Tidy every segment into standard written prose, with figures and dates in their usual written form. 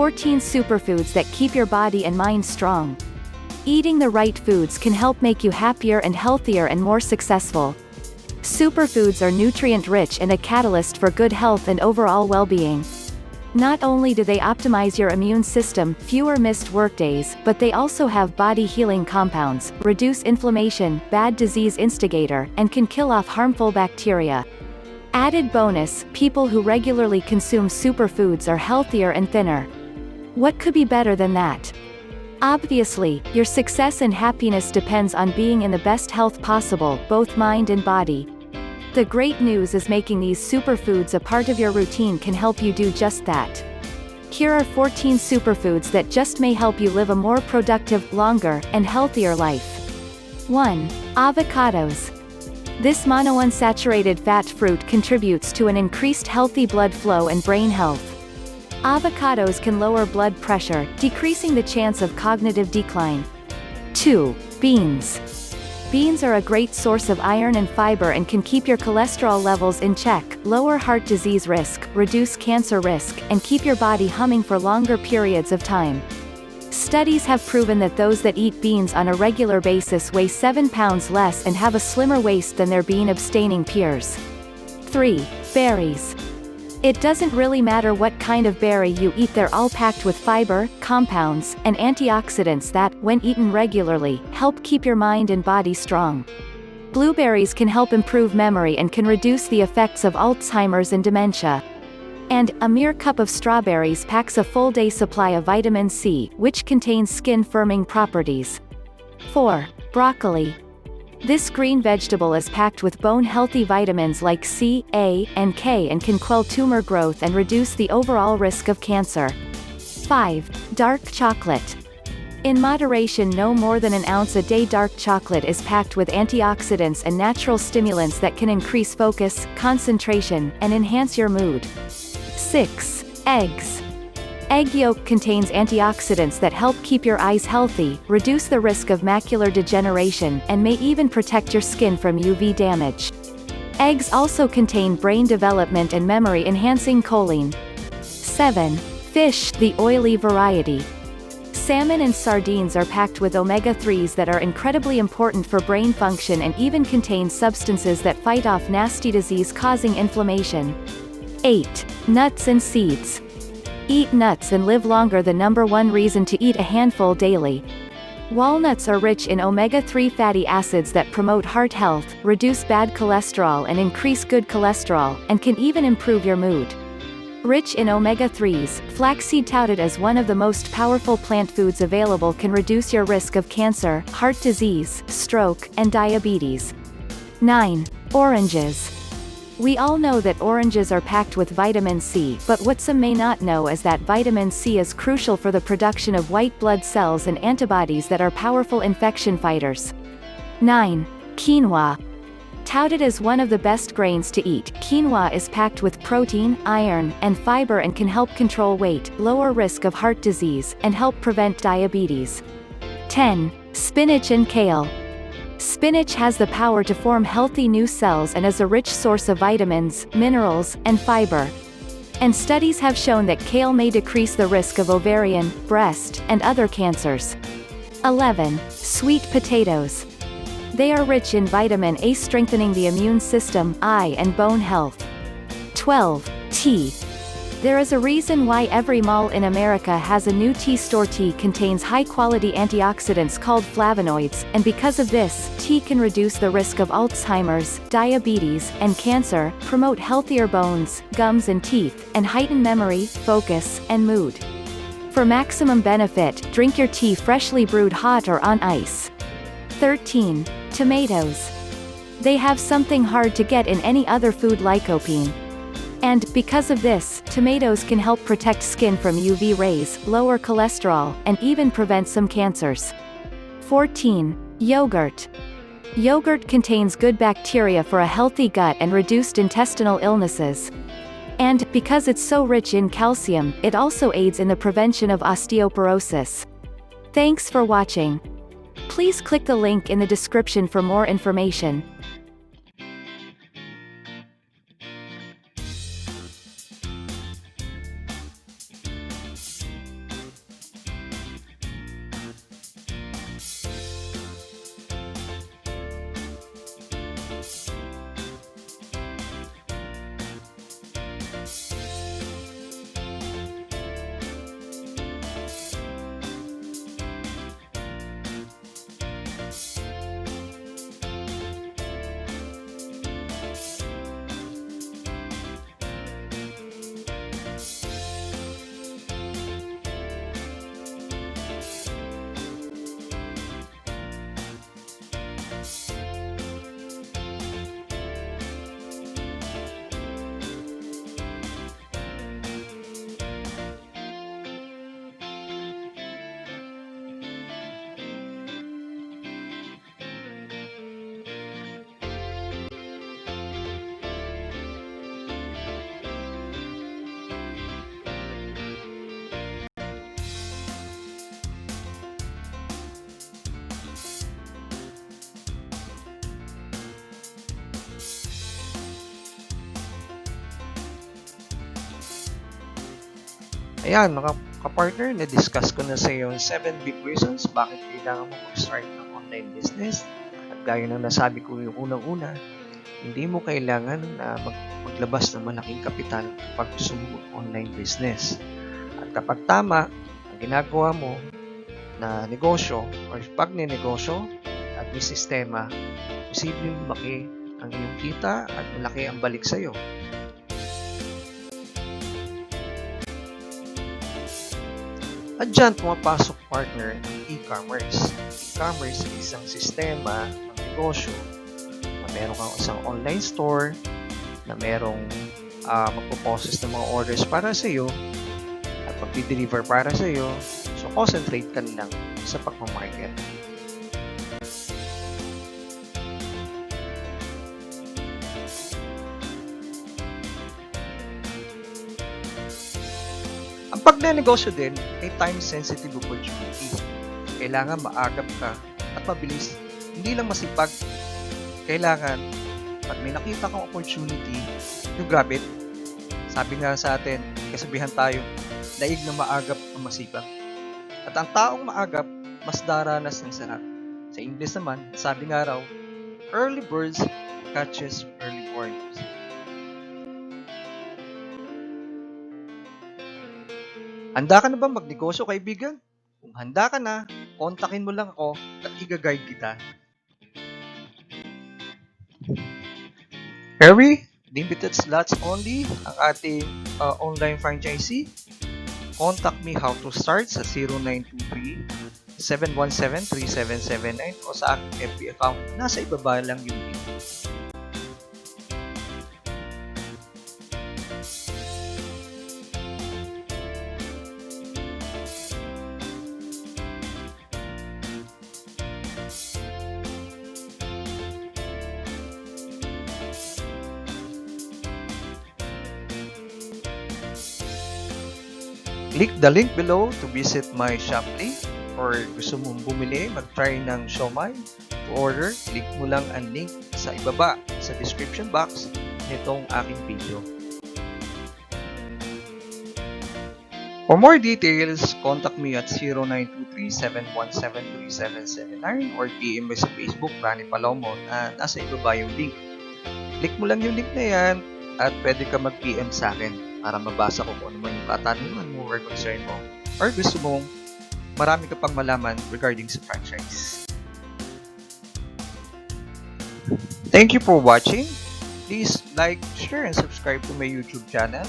14 superfoods that keep your body and mind strong. Eating the right foods can help make you happier and healthier and more successful. Superfoods are nutrient-rich and a catalyst for good health and overall well-being. Not only do they optimize your immune system, fewer missed workdays, but they also have body-healing compounds, reduce inflammation, bad disease instigator, and can kill off harmful bacteria. Added bonus, people who regularly consume superfoods are healthier and thinner. What could be better than that? Obviously, your success and happiness depends on being in the best health possible, both mind and body. The great news is making these superfoods a part of your routine can help you do just that. Here are 14 superfoods that just may help you live a more productive, longer, and healthier life. 1. Avocados. This monounsaturated fat fruit contributes to an increased healthy blood flow and brain health. Avocados can lower blood pressure, decreasing the chance of cognitive decline. 2. Beans. Beans are a great source of iron and fiber and can keep your cholesterol levels in check, lower heart disease risk, reduce cancer risk, and keep your body humming for longer periods of time. Studies have proven that those that eat beans on a regular basis weigh 7 pounds less and have a slimmer waist than their bean-abstaining peers. 3. Berries. It doesn't really matter what kind of berry you eat, they're all packed with fiber, compounds, and antioxidants that, when eaten regularly, help keep your mind and body strong. Blueberries can help improve memory and can reduce the effects of Alzheimer's and dementia. And, a mere cup of strawberries packs a full day supply of vitamin C, which contains skin-firming properties. 4. Broccoli. This green vegetable is packed with bone-healthy vitamins like C, A, and K and can quell tumor growth and reduce the overall risk of cancer. 5. Dark chocolate. In moderation, no more than an ounce a day. Dark chocolate is packed with antioxidants and natural stimulants that can increase focus, concentration, and enhance your mood. 6. Eggs. Egg yolk contains antioxidants that help keep your eyes healthy, reduce the risk of macular degeneration, and may even protect your skin from UV damage. Eggs also contain brain development and memory-enhancing choline. 7. Fish, the oily variety. Salmon and sardines are packed with omega-3s that are incredibly important for brain function and even contain substances that fight off nasty disease-causing inflammation. 8. Nuts and seeds. Eat nuts and live longer. The number one reason to eat a handful daily. Walnuts are rich in omega-3 fatty acids that promote heart health, reduce bad cholesterol and increase good cholesterol, and can even improve your mood. Rich in omega-3s, flaxseed, touted as one of the most powerful plant foods available, can reduce your risk of cancer, heart disease, stroke, and diabetes. 9. Oranges. We all know that oranges are packed with vitamin C, but what some may not know is that vitamin C is crucial for the production of white blood cells and antibodies that are powerful infection fighters. 9. Quinoa. Touted as one of the best grains to eat, quinoa is packed with protein, iron, and fiber and can help control weight, lower risk of heart disease, and help prevent diabetes. 10. Spinach and kale. Spinach has the power to form healthy new cells and is a rich source of vitamins, minerals, and fiber. And studies have shown that kale may decrease the risk of ovarian, breast, and other cancers. 11. Sweet potatoes. They are rich in vitamin A, strengthening the immune system, eye and bone health. 12. Tea. There is a reason why every mall in America has a new tea store. Tea contains high-quality antioxidants called flavonoids, and because of this, tea can reduce the risk of Alzheimer's, diabetes, and cancer, promote healthier bones, gums and teeth, and heighten memory, focus, and mood. For maximum benefit, drink your tea freshly brewed hot or on ice. 13. Tomatoes. They have something hard to get in any other food, lycopene. And, because of this, tomatoes can help protect skin from UV rays, lower cholesterol, and even prevent some cancers. 14. Yogurt. Yogurt contains good bacteria for a healthy gut and reduced intestinal illnesses. And, because it's so rich in calcium, it also aids in the prevention of osteoporosis. Thanks for watching. Please click the link in the description for more information. Ayan, mga kapartner, na-discuss ko na sa iyo yung 7 big reasons bakit kailangan mo mag-start ng online business. At gaya ng nasabi ko yung unang-una, hindi mo kailangan na maglabas ng malaking kapital kapag gusto mo online business. At kapag tama ang ginagawa mo na negosyo or pag ninegosyo at may sistema, posibleng lumaki ang iyong kita at malaki ang balik sa iyo. At dyan pumapasok, partner, ang e-commerce. E-commerce ay isang sistema ng negosyo na meron kang isang online store na merong magpo-process ng mga orders para sa iyo at magdi-deliver para sa iyo. So, concentrate ka lang sa pagmamarket. Ang pagnenegosyo din ay time-sensitive opportunity. Kailangan maagap ka at mabilis, hindi lang masipag. Kailangan, pag may nakita kang opportunity, you grab it. Sabi nga sa atin, kasabihan tayo, daig na maagap ang masipag. At ang taong maagap, mas daranas ng sarap. Sa English naman, sabi nga raw, early birds catches early worms. Handa ka na ba magnegosyo, kaibigan? Kung handa ka na, kontakin mo lang ako at i-guide kita. Harry, limited slots only ang ating online franchisee. Contact me how to start sa 0923-717-3779 o sa aking FB account. Nasa ibaba lang yung link. Click the link below to visit my shop link, or gusto mong bumili, mag-try ng SIOMAI, to order, click mo lang ang link sa ibaba sa description box nitong aking video. For more details, contact me at 0923-717-3779 or PM me sa Facebook, Rani Palomo, na nasa ibaba yung link. Click mo lang yung link na yan at pwede ka mag-PM sa akin. para mabasa ko kung ano man yung katanungan mo or concern mo or gusto mong marami ka pang malaman regarding sa franchise. Thank you for watching. Please like, share, and subscribe to my YouTube channel.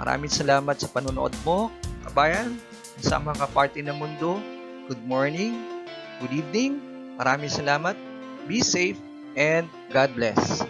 Maraming salamat sa panonood mo, kabayan, sa mga kaparte ng mundo. Good morning, good evening. Maraming salamat. Be safe and God bless.